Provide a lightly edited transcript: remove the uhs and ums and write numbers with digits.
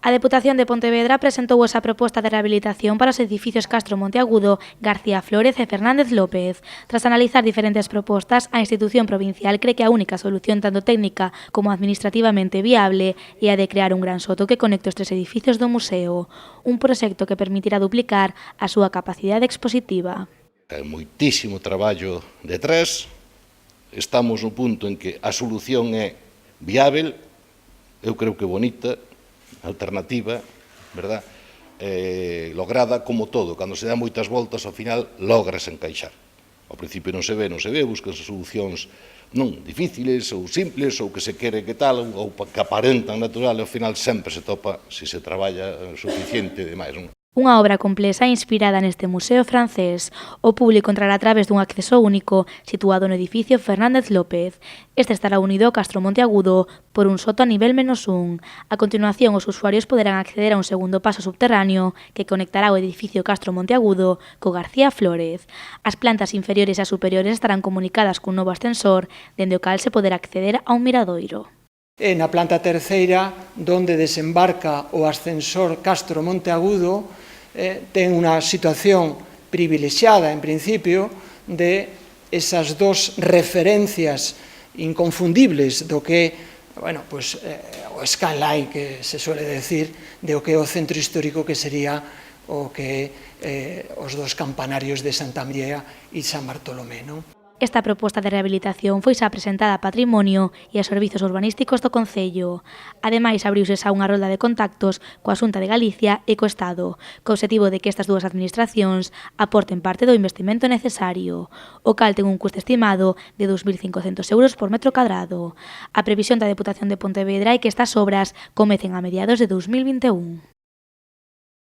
A Deputación de Pontevedra presentou esa proposta de rehabilitación para os edificios Castro Monteagudo, García Flórez e Fernández López. Tras analizar diferentes propostas, a institución provincial cree que a única solución tanto técnica como administrativamente viable é a de crear un gran soto que conecte os tres edificios do museo, un proxecto que permitirá duplicar a súa capacidade expositiva. Ten moitísimo traballo detrás, estamos no punto en que a solución é viável, eu creo que bonita, alternativa, verdad? Lograda como todo, cando se dá moitas voltas, ao final logras encaixar. Ao principio non se ve, buscan solucións non difíciles ou simples, ou que se quere que tal, ou que aparentan natural, e ao final sempre se topa, se se traballa suficiente e demais, non? Unha obra complexa inspirada neste museo francés. O público entrará a través dun acceso único situado no edificio Fernández López. Este estará unido ao Castro Monteagudo por un soto a nivel -1. A continuación, os usuarios poderán acceder a un segundo paso subterráneo que conectará o edificio Castro Monteagudo co García Flórez. As plantas inferiores e superiores estarán comunicadas cun novo ascensor, dende o cal se poderá acceder a un miradoiro. E na planta terceira, donde desembarca o ascensor Castro Monteagudo, ten unha situación privilexiada, en principio, de esas dos referencias inconfundibles do que o skyline, que se suele decir, de o que é o centro histórico, que sería o que os dos campanarios de Santa María e San Bartolomé, non? Esta proposta de rehabilitación foi xa presentada a Patrimonio e a Servizos Urbanísticos do Concello. Ademais, abriuse xa unha rolda de contactos coa Xunta de Galicia e co Estado, co obxectivo de que estas dúas administracións aporten parte do investimento necesario, o cal ten un custe estimado de 2.500 euros por metro cadrado. A previsión da Deputación de Pontevedra é que estas obras comecen a mediados de 2021.